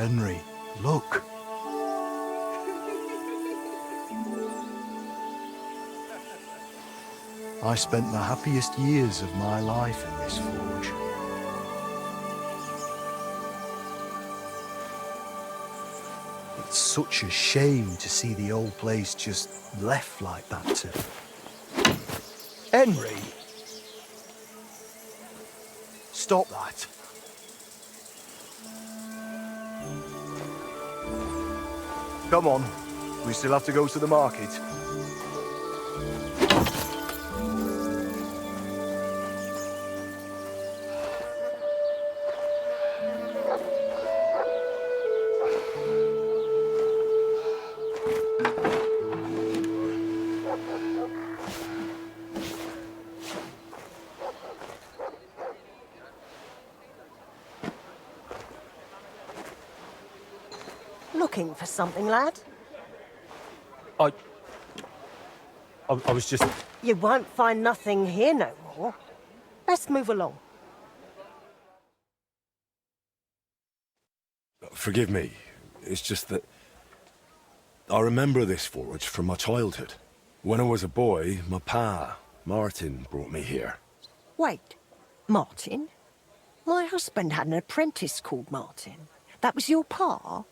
Henry, look. I spent the happiest years of my life in this forge. It's such a shame to see the old place just left like that to... Henry! Stop that. Come on, we still have to go to the market. Looking for something, lad? I was just... You won't find nothing here no more. Let's move along. Forgive me. It's just that... I remember this forge from my childhood. When I was a boy, my pa, Martin, brought me here. Wait, Martin? My husband had an apprentice called Martin. That was your pa?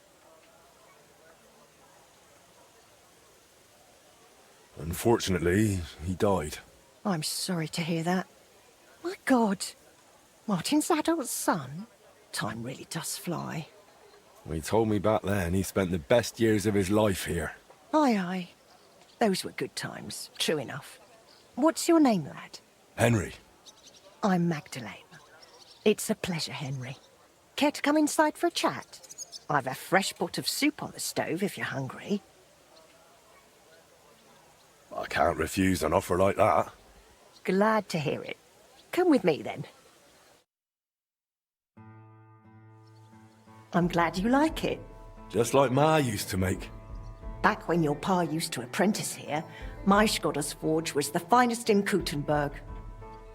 Unfortunately, he died. I'm sorry to hear that. My God, Martin's adult son? Time really does fly. He told me back then he spent the best years of his life here. Aye, aye. Those were good times, true enough. What's your name, lad? Henry. I'm Magdalene. It's a pleasure, Henry. Care to come inside for a chat? I've a fresh pot of soup on the stove if you're hungry. I can't refuse an offer like that. Glad to hear it. Come with me, then. I'm glad you like it. Just like Ma used to make. Back when your pa used to apprentice here, my Skodder's forge was the finest in Kuttenberg.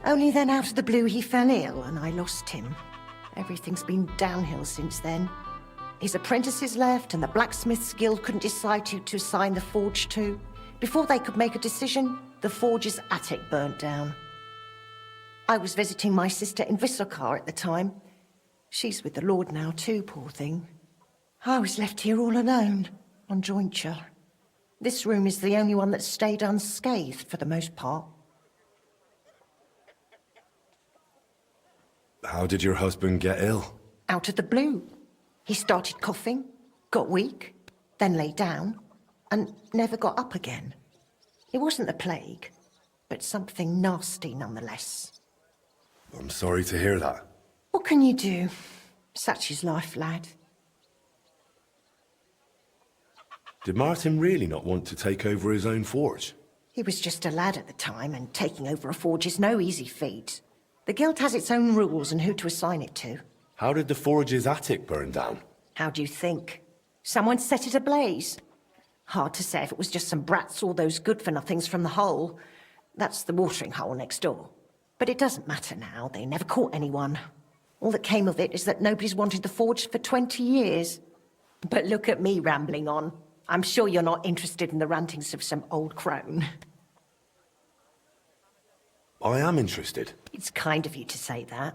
Only then out of the blue he fell ill and I lost him. Everything's been downhill since then. His apprentices left and the blacksmith's guild couldn't decide who to assign the forge to. Before they could make a decision, the forge's attic burnt down. I was visiting my sister in Visselkar at the time. She's with the Lord now too, poor thing. I was left here all alone, on jointure. This room is the only one that stayed unscathed for the most part. How did your husband get ill? Out of the blue. He started coughing, got weak, then lay down, and never got up again. It wasn't the plague, but something nasty nonetheless. I'm sorry to hear that. What can you do? Such is life, lad. Did Martin really not want to take over his own forge? He was just a lad at the time, and taking over a forge is no easy feat. The guild has its own rules and who to assign it to. How did the forge's attic burn down? How do you think? Someone set it ablaze. Hard to say if it was just some brats or those good-for-nothings from the hole. That's the watering hole next door. But it doesn't matter now. They never caught anyone. All that came of it is that nobody's wanted the forge for 20 years. But look at me rambling on. I'm sure you're not interested in the rantings of some old crone. I am interested. It's kind of you to say that.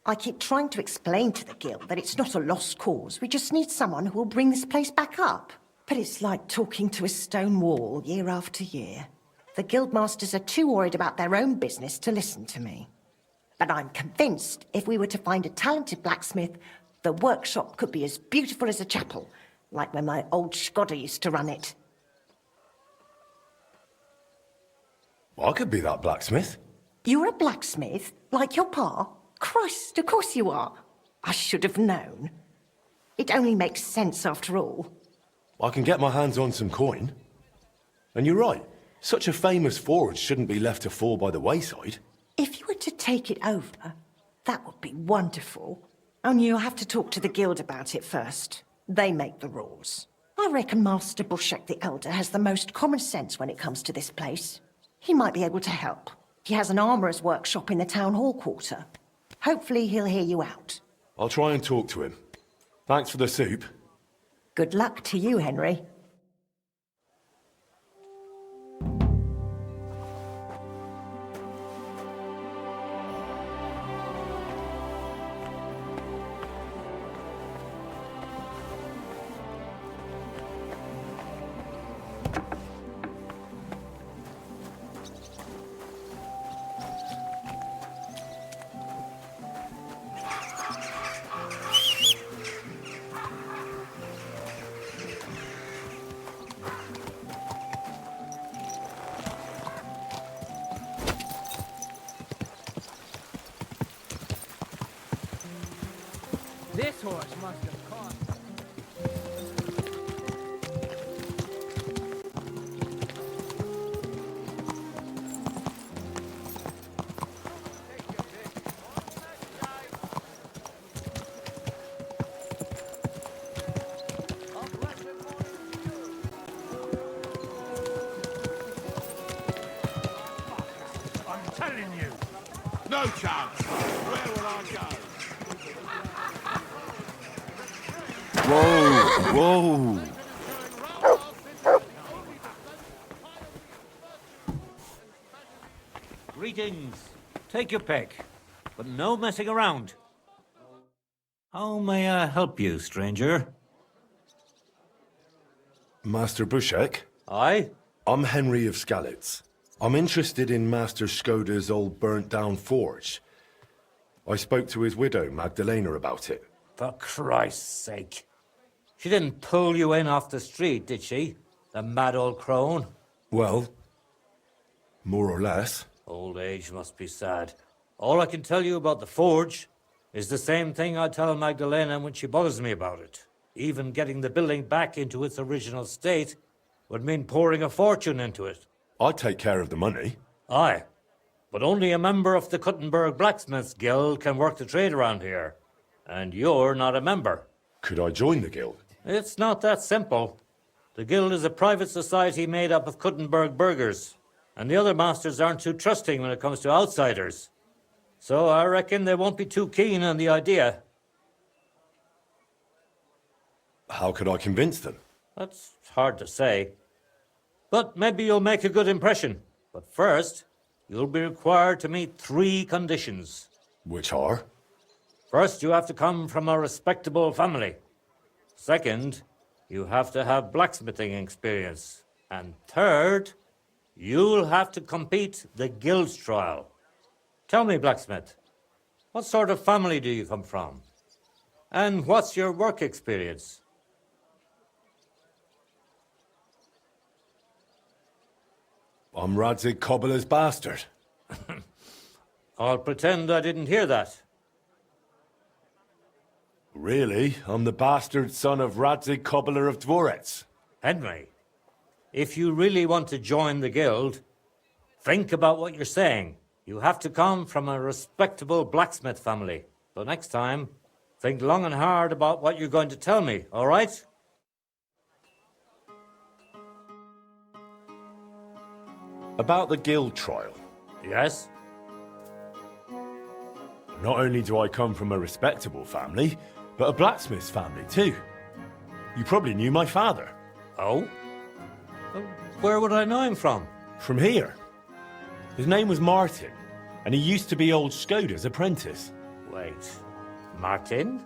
I keep trying to explain to the guild that it's not a lost cause. We just need someone who will bring this place back up. But it's like talking to a stone wall year after year. The guildmasters are too worried about their own business to listen to me. But I'm convinced if we were to find a talented blacksmith, the workshop could be as beautiful as a chapel, like when my old Skodder used to run it. I could be that blacksmith. You're a blacksmith, like your pa? Christ, of course you are. I should have known. It only makes sense after all. I can get my hands on some coin. And you're right. Such a famous forge shouldn't be left to fall by the wayside. If you were to take it over, that would be wonderful. Only you'll have to talk to the guild about it first. They make the rules. I reckon Master Bushek the Elder has the most common sense when it comes to this place. He might be able to help. He has an armourer's workshop in the town hall quarter. Hopefully he'll hear you out. I'll try and talk to him. Thanks for the soup. Good luck to you, Henry. This horse must have cost. I'm telling you. No chance. Where will I go? Whoa, whoa. Greetings. Take your pick, but no messing around. How may I help you, stranger? Master Bushek? Aye? I'm Henry of Skalitz. I'm interested in Master Skoda's old burnt-down forge. I spoke to his widow, Magdalena, about it. For Christ's sake. She didn't pull you in off the street, did she? The mad old crone? Well, more or less. Old age must be sad. All I can tell you about the forge is the same thing I tell Magdalena when she bothers me about it. Even getting the building back into its original state would mean pouring a fortune into it. I'd take care of the money. Aye, but only a member of the Kuttenberg Blacksmiths Guild can work the trade around here. And you're not a member. Could I join the guild? It's not that simple. The Guild is a private society made up of Kuttenberg burghers, and the other masters aren't too trusting when it comes to outsiders. So I reckon they won't be too keen on the idea. How could I convince them? That's hard to say. But maybe you'll make a good impression. But first, you'll be required to meet 3 conditions. Which are? First, you have to come from a respectable family. Second, you have to have blacksmithing experience. And third, you'll have to compete the Guild's trial. Tell me, blacksmith, what sort of family do you come from? And what's your work experience? I'm Radzig Cobbler's bastard. I'll pretend I didn't hear that. Really? I'm the bastard son of Radzig Cobbler of Dvorets. Henry, if you really want to join the Guild, think about what you're saying. You have to come from a respectable blacksmith family. So next time, think long and hard about what you're going to tell me, all right? About the guild trial. Yes? Not only do I come from a respectable family, but a blacksmith's family too. You probably knew my father. Oh? Well, where would I know him from? From here. His name was Martin, and he used to be old Skoda's apprentice. Wait, Martin?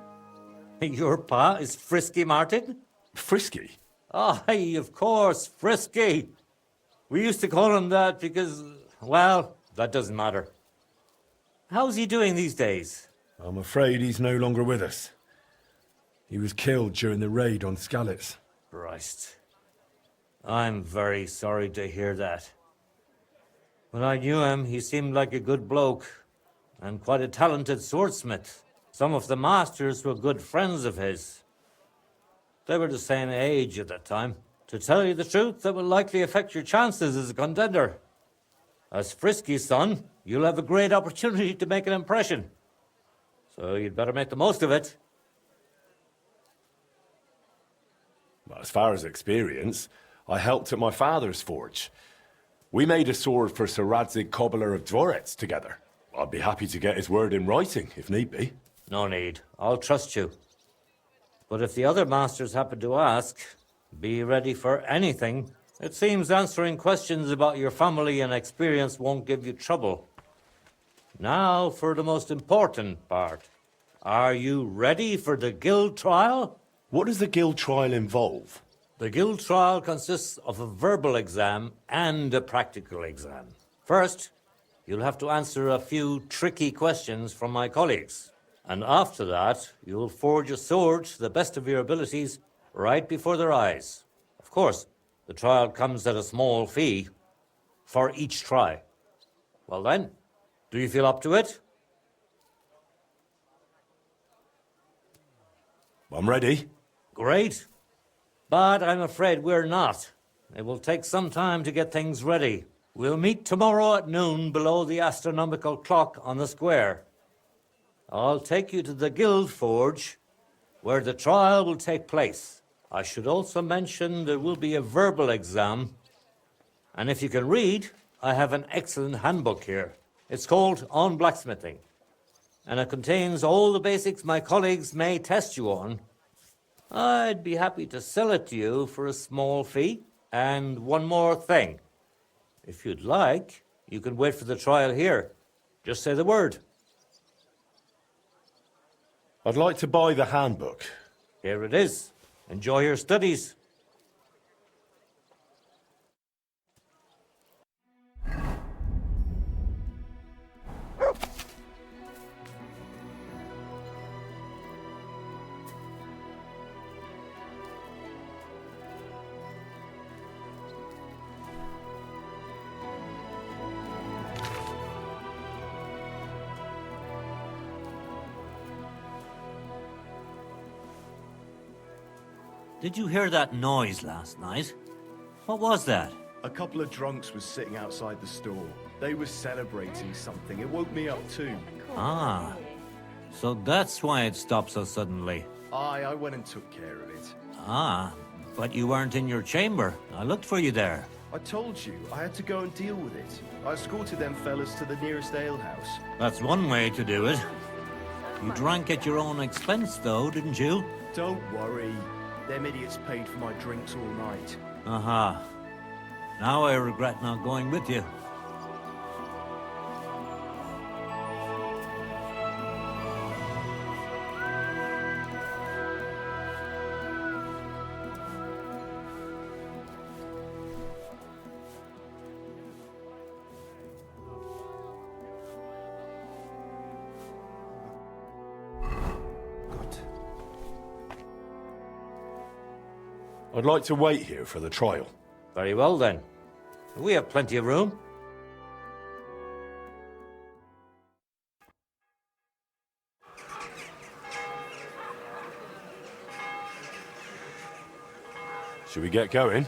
Your pa is Frisky Martin? Frisky? Aye, of course, Frisky. We used to call him that because, well, that doesn't matter. How's he doing these days? I'm afraid he's no longer with us. He was killed during the raid on Skalitz. Christ. I'm very sorry to hear that. When I knew him, he seemed like a good bloke and quite a talented swordsmith. Some of the masters were good friends of his. They were the same age at that time. To tell you the truth, that will likely affect your chances as a contender. As Frisky's son, you'll have a great opportunity to make an impression. So you'd better make the most of it. As far as experience, I helped at my father's forge. We made a sword for Sir Radzig Cobbler of Dvorets together. I'd be happy to get his word in writing, if need be. No need. I'll trust you. But if the other masters happen to ask, be ready for anything. It seems answering questions about your family and experience won't give you trouble. Now for the most important part. Are you ready for the guild trial? What does the guild trial involve? The guild trial consists of a verbal exam and a practical exam. First, you'll have to answer a few tricky questions from my colleagues. And after that, you'll forge a sword to the best of your abilities right before their eyes. Of course, the trial comes at a small fee for each try. Well then, do you feel up to it? I'm ready. Great. But I'm afraid we're not. It will take some time to get things ready. We'll meet tomorrow at noon below the astronomical clock on the square. I'll take you to the Guild Forge, where the trial will take place. I should also mention there will be a verbal exam. And if you can read, I have an excellent handbook here. It's called On Blacksmithing, and it contains all the basics my colleagues may test you on. I'd be happy to sell it to you for a small fee. And one more thing. If you'd like, you can wait for the trial here. Just say the word. I'd like to buy the handbook. Here it is. Enjoy your studies. Did you hear that noise last night? What was that? A couple of drunks was sitting outside the store. They were celebrating something. It woke me up too. Ah, so that's why it stopped so suddenly. I went and took care of it. Ah, but you weren't in your chamber. I looked for you there. I told you, I had to go and deal with it. I escorted them fellas to the nearest alehouse. That's one way to do it. You drank at your own expense, though, didn't you? Don't worry. Them idiots paid for my drinks all night. Aha. Now I regret not going with you. I'd like to wait here for the trial. Very well, then. We have plenty of room. Should we get going?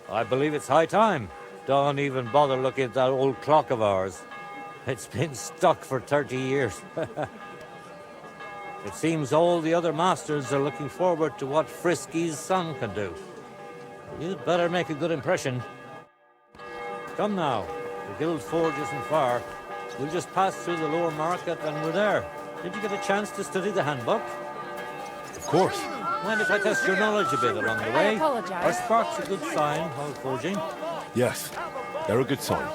I believe it's high time. Don't even bother looking at that old clock of ours. It's been stuck for 30 years. It seems all the other masters are looking forward to what Frisky's son can do. You'd better make a good impression. Come now, the Guild Forge isn't far. We'll just pass through the lower market and we're there. Did you get a chance to study the handbook? Of course. Mind if I test your knowledge a bit along the way? apologise. Are sparks a good sign while forging? Yes, they're a good sign.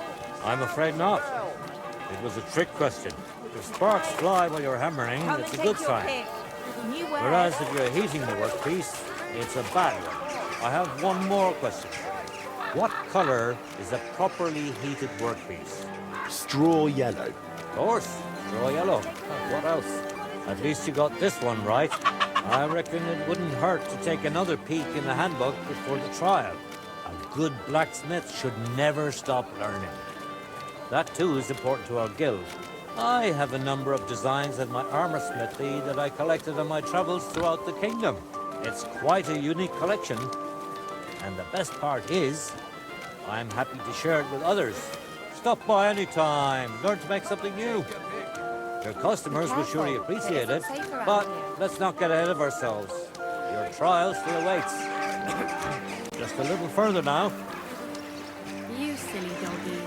I'm afraid not. It was a trick question. If sparks fly while you're hammering, it's a good sign. Whereas if you're heating the workpiece, it's a bad one. I have one more question. What colour is a properly heated workpiece? Straw yellow. Of course, straw yellow. What else? At least you got this one right. I reckon it wouldn't hurt to take another peek in the handbook before the trial. A good blacksmith should never stop learning. That too is important to our guild. I have a number of designs in my armor smithy that I collected on my travels throughout the kingdom. It's quite a unique collection. And the best part is, I'm happy to share it with others. Stop by any time, learn to make something new. Your customers will surely appreciate it, but let's not get ahead of ourselves. Your trial still awaits. Just a little further now. You silly doggy.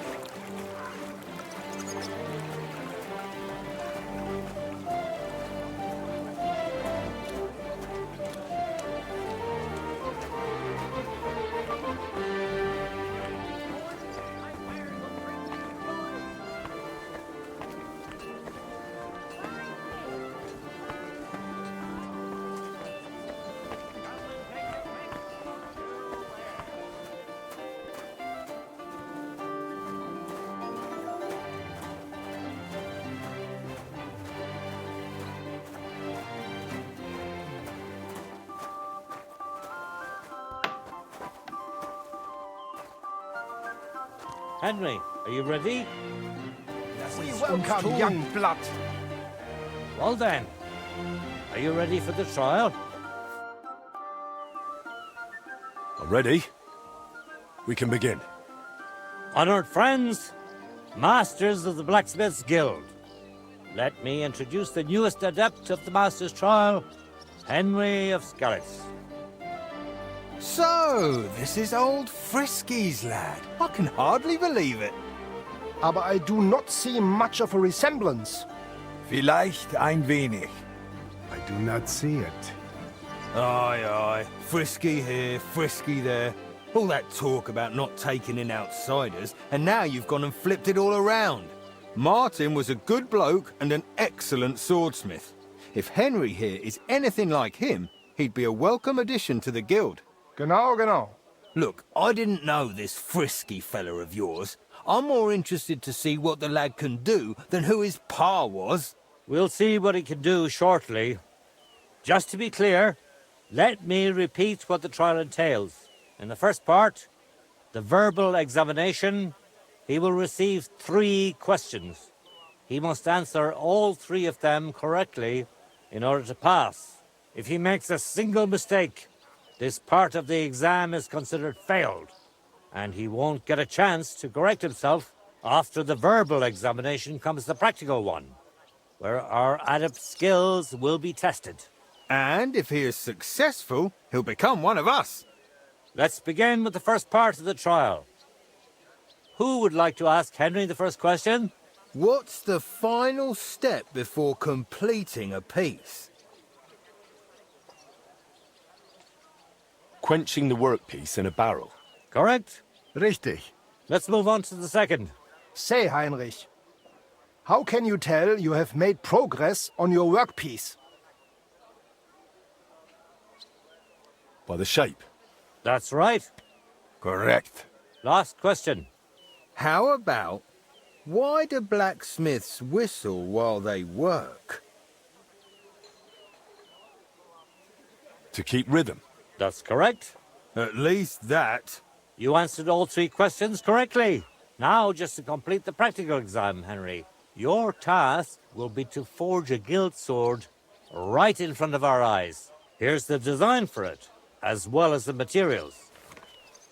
Henry, are you ready? We welcome young blood. Well then, are you ready for the trial? I'm ready. We can begin. Honored friends, masters of the Blacksmiths Guild, let me introduce the newest adept of the Master's Trial, Henry of Skalitz. So, this is old Frisky's lad. I can hardly believe it. Aber I do not see much of a resemblance. Vielleicht ein wenig. I do not see it. Aye, aye. Frisky here, Frisky there. All that talk about not taking in outsiders, and now you've gone and flipped it all around. Martin was a good bloke and an excellent swordsmith. If Henry here is anything like him, he'd be a welcome addition to the guild. Genau, genau. Look, I didn't know this Frisky fella of yours. I'm more interested to see what the lad can do than who his pa was. We'll see what he can do shortly. Just to be clear, let me repeat what the trial entails. In the first part, the verbal examination, he will receive 3 questions. He must answer all 3 of them correctly in order to pass. If he makes a single mistake, this part of the exam is considered failed, and he won't get a chance to correct himself. After the verbal examination comes the practical one, where our adept skills will be tested. And if he is successful, he'll become one of us. Let's begin with the first part of the trial. Who would like to ask Henry the first question? What's the final step before completing a piece? Quenching the workpiece in a barrel. Correct? Richtig. Let's move on to the second. Say, Heinrich, how can you tell you have made progress on your workpiece? By the shape. That's right. Correct. Last question. How about, why do blacksmiths whistle while they work? To keep rhythm. That's correct. At least that. You answered all 3 questions correctly. Now, just to complete the practical exam, Henry, your task will be to forge a guild sword right in front of our eyes. Here's the design for it, as well as the materials.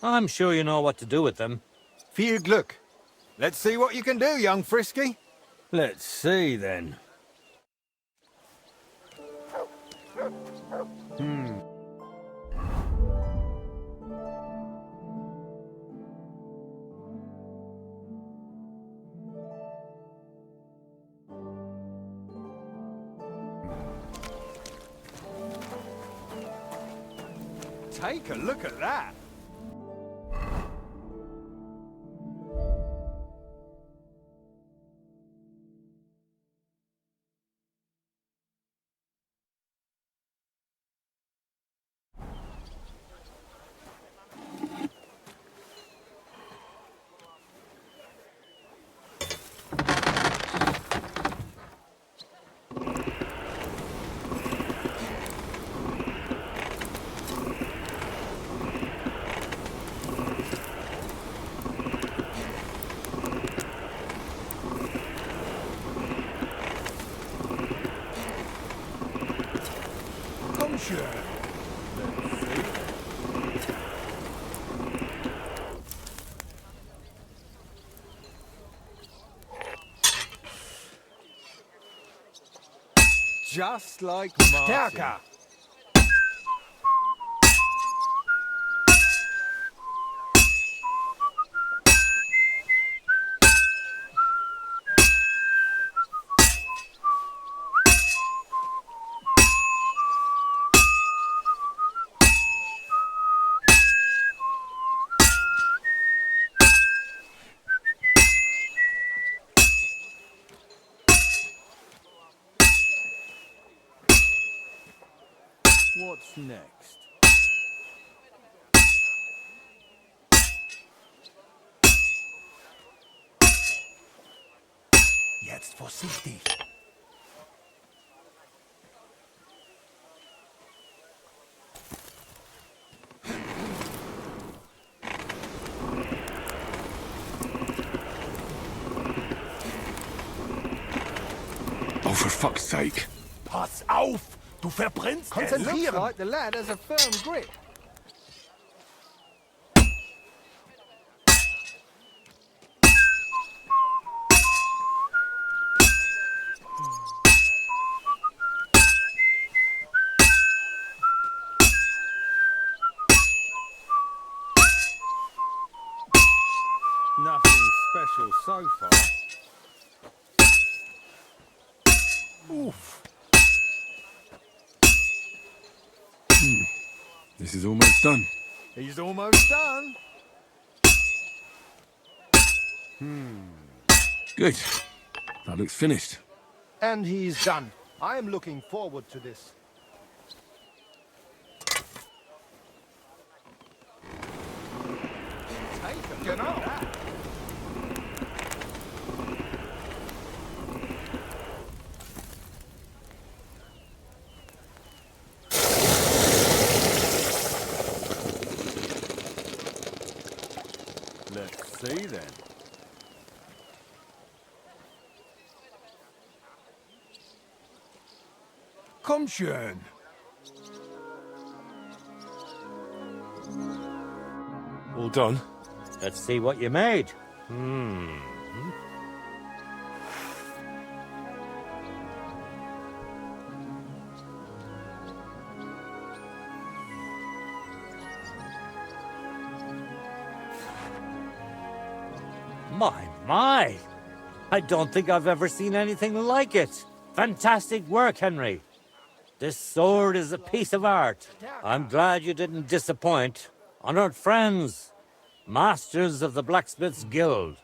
I'm sure you know what to do with them. Viel Glück. Let's see what you can do, young Frisky. Let's see, then. Take a look at that. Just like Martin. Stärker. What's next? Jetzt vorsichtig. Oh, for fuck's sake. Pass auf! Du verbrennst es! Looks Konzentrieren! like the lad has a firm grip. Nothing special so far. Oof! This is almost done. He's almost done. Good. That looks finished. And he's done. I am looking forward to this. Take a genau. Let's see then. Komm schön! All done? Let's see what you made. My! I don't think I've ever seen anything like it. Fantastic work, Henry. This sword is a piece of art. I'm glad you didn't disappoint. Honored friends, masters of the Blacksmiths Guild,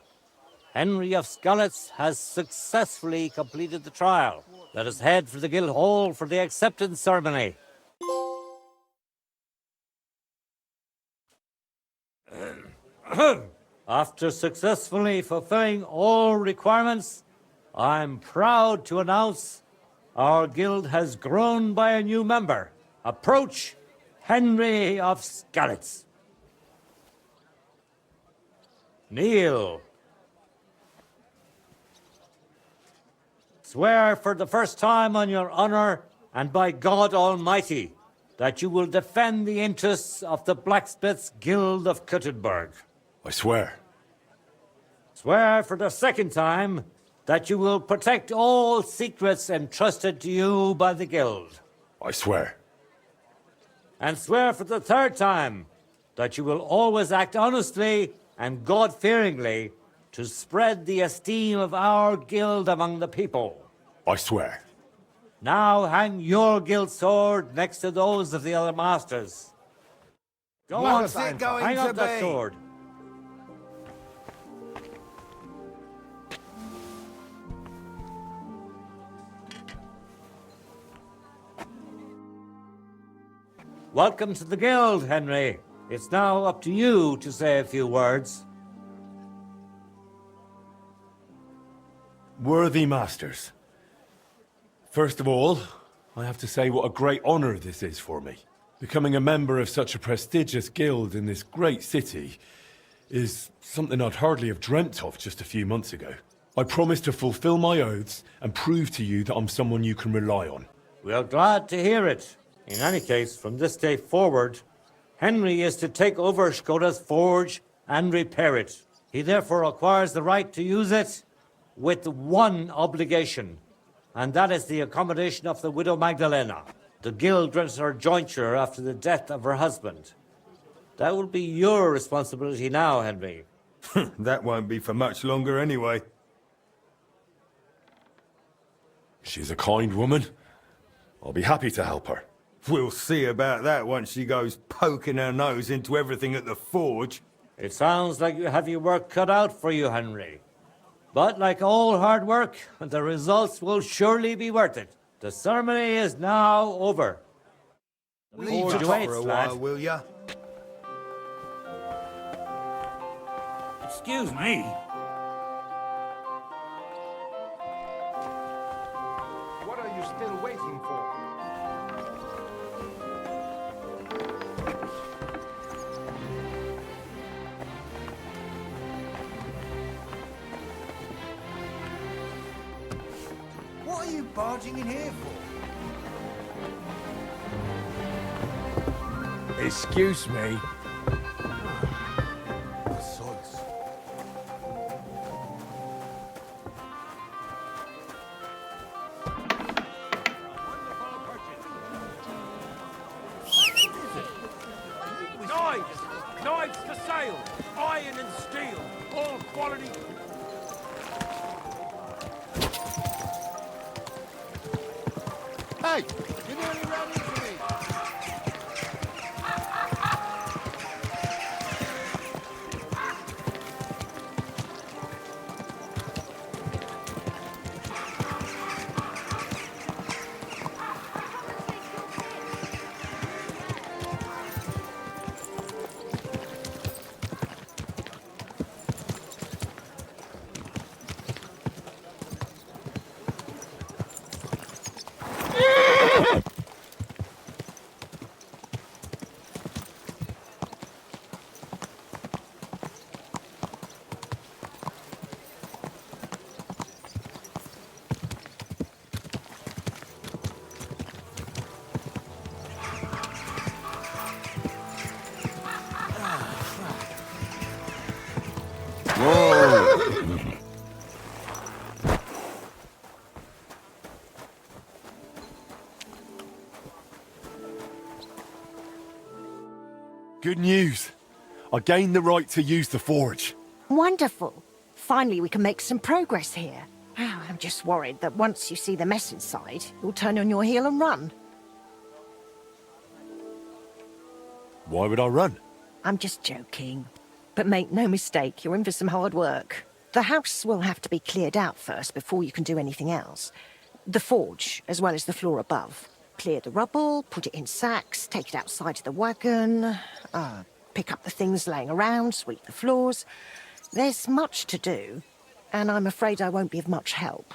Henry of Skalitz has successfully completed the trial. Let us head for the guild hall for the acceptance ceremony. After successfully fulfilling all requirements, I'm proud to announce our guild has grown by a new member. Approach Henry of Skalitz. Kneel. Swear for the first time on your honor and by God Almighty that you will defend the interests of the Blacksmiths Guild of Kuttenberg. I swear. Swear for the second time that you will protect all secrets entrusted to you by the Guild. I swear. And swear for the third time that you will always act honestly and God-fearingly to spread the esteem of our guild among the people. I swear. Now hang your guild sword next to those of the other masters. Go on, What's it going hang to up that be? sword. Welcome to the guild, Henry. It's now up to you to say a few words. Worthy masters. First of all, I have to say what a great honor this is for me. Becoming a member of such a prestigious guild in this great city is something I'd hardly have dreamt of just a few months ago. I promise to fulfill my oaths and prove to you that I'm someone you can rely on. We are glad to hear it. In any case, from this day forward, Henry is to take over Skoda's forge and repair it. He therefore acquires the right to use it with one obligation, and that is the accommodation of the widow Magdalena. The guild rents her jointure after the death of her husband. That will be your responsibility now, Henry. That won't be for much longer anyway. She's a kind woman. I'll be happy to help her. We'll see about that once she goes poking her nose into everything at the forge. It sounds like you have your work cut out for you, Henry. But like all hard work, the results will surely be worth it. The ceremony is now over. Leave Forge it awaits, for a lad. while, will ya? Excuse me. What are you still waiting for? What are are you barging in here for? Excuse me. Sods. Knives! Knives for sale! Iron and steel! All quality... Hey! You nearly ran into me! Good news. I gained the right to use the forge. Wonderful. Finally, we can make some progress here. I'm just worried that once you see the mess inside, you'll turn on your heel and run. Why would I run? I'm just joking. But make no mistake, you're in for some hard work. The house will have to be cleared out first before you can do anything else. The forge, as well as the floor above. Clear the rubble, put it in sacks, take it outside to the wagon, pick up the things laying around, sweep the floors. There's much to do, and I'm afraid I won't be of much help.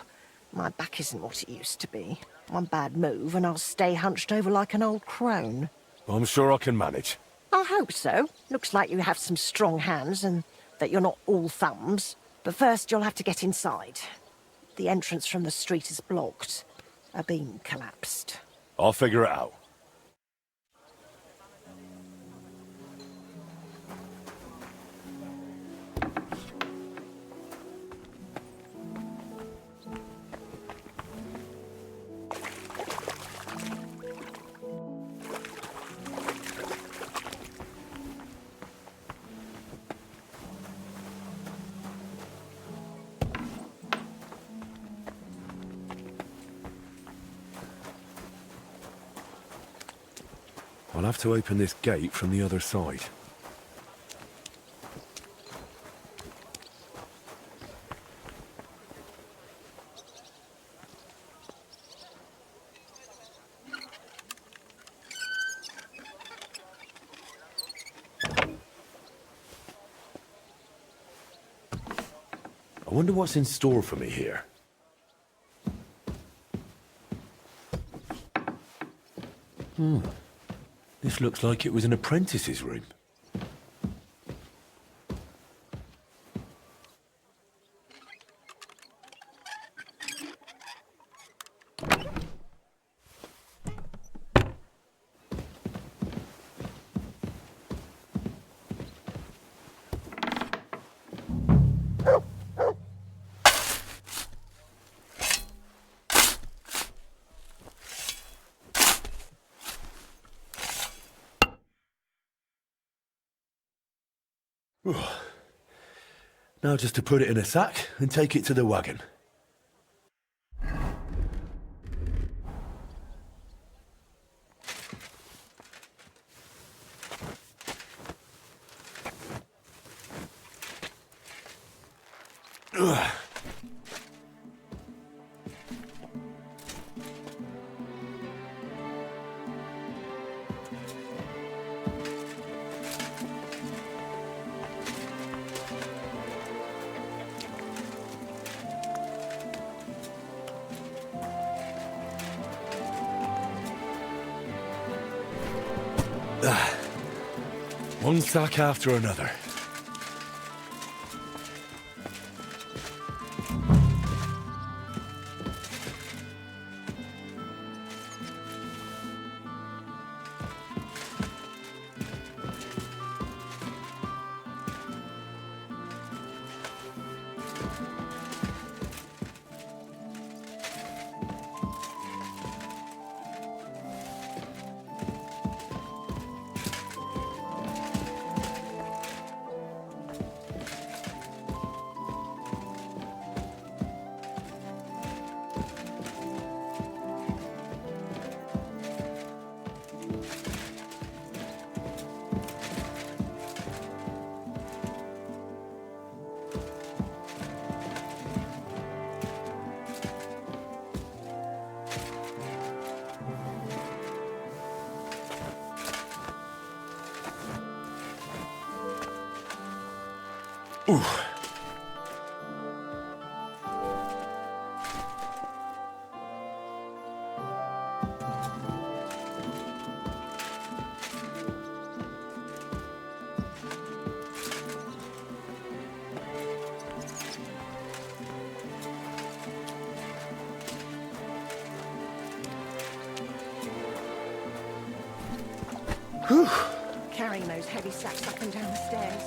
My back isn't what it used to be. One bad move and I'll stay hunched over like an old crone. I'm sure I can manage. I hope so. Looks like you have some strong hands and that you're not all thumbs. But first you'll have to get inside. The entrance from the street is blocked. A beam collapsed. I'll figure it out. I'll have to open this gate from the other side. I wonder what's in store for me here. This looks like it was an apprentice's room. Now just to put it in a sack and take it to the wagon. One sack after another. Carrying those heavy sacks up and down the stairs.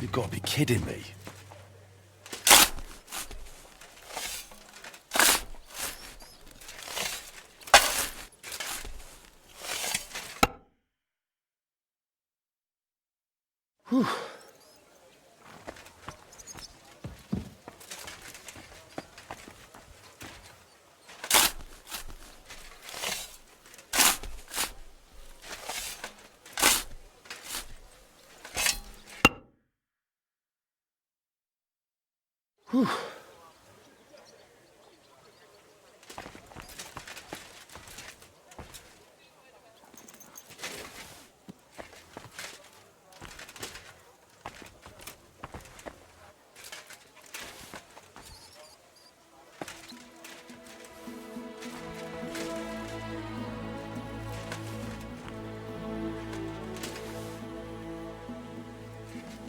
You've got to be kidding me. Whew. Whew.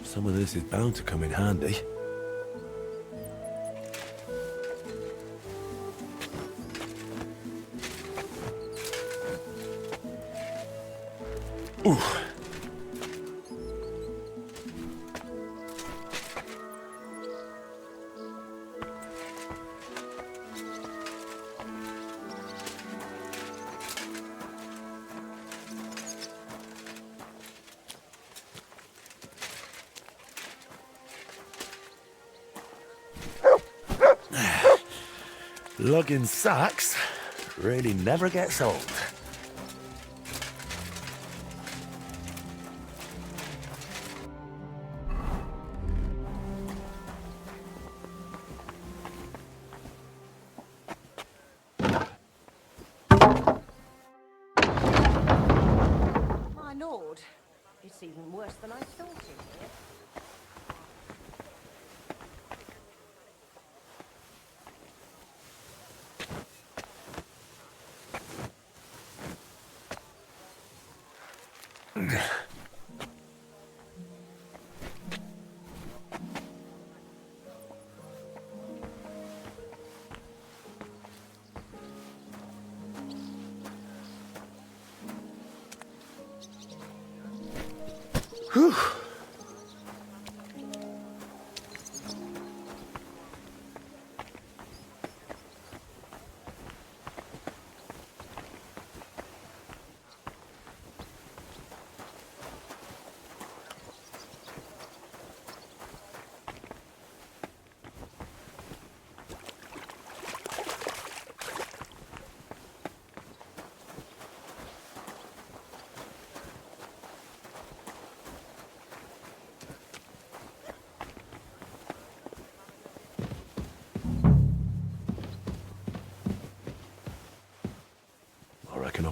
Some of this is bound to come in handy. Ooh. Lugging sacks really never gets old. My lord, it's even worse than I thought in here. Whew.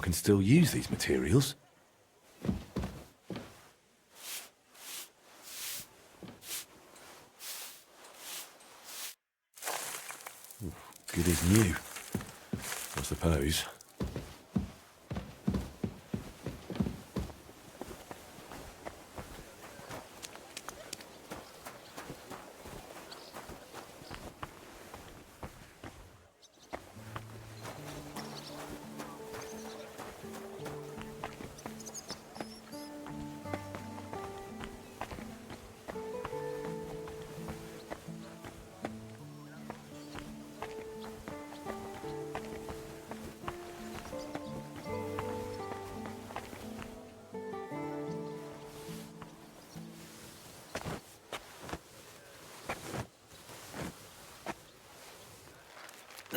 can still use these materials. Ooh, good as new, I suppose.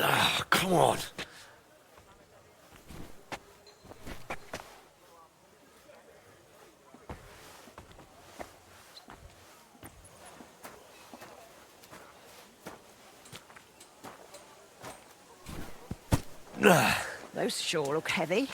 Ah, come on. Those sure look heavy.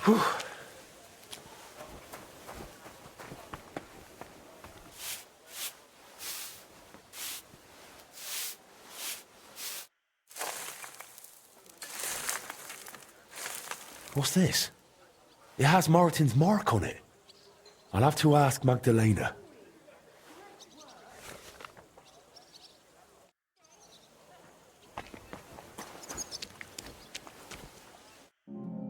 What's this? It has Martin's mark on it. I'll have to ask Magdalena.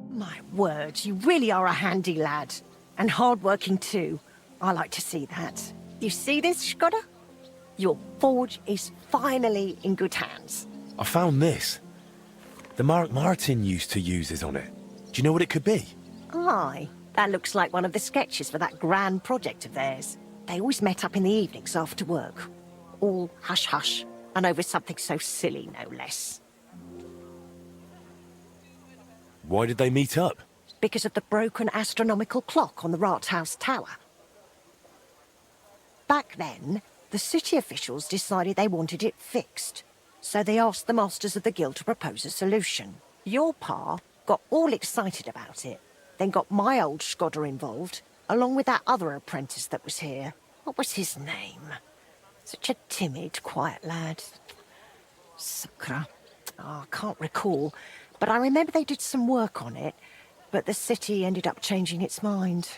My word, you really are a handy lad. And hard-working too. I like to see that. You see this, Skoda? Your forge is finally in good hands. I found this. The mark Martin used to use is on it. Do you know what it could be? Aye, that looks like one of the sketches for that grand project of theirs. They always met up in the evenings after work. All hush-hush, and over something so silly, no less. Why did they meet up? Because of the broken astronomical clock on the Rathaus Tower. Back then, the city officials decided they wanted it fixed. So they asked the masters of the guild to propose a solution. Your pa got all excited about it, then got my old Skoda involved, along with that other apprentice that was here. What was his name? Such a timid, quiet lad. Sakra. Oh, I can't recall, but I remember they did some work on it, but the city ended up changing its mind.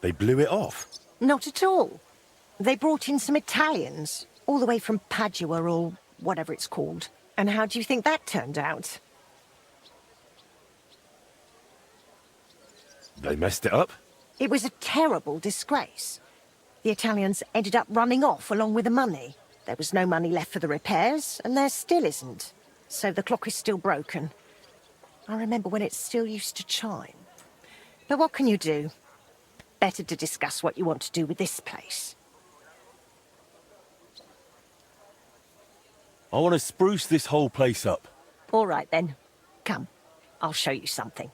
They blew it off? Not at all. They brought in some Italians, all the way from Padua or whatever it's called. And how do you think that turned out? They messed it up? It was a terrible disgrace. The Italians ended up running off along with the money. There was no money left for the repairs, and there still isn't. So the clock is still broken. I remember when it still used to chime. But what can you do? Better to discuss what you want to do with this place. I want to spruce this whole place up. All right, then. Come, I'll show you something.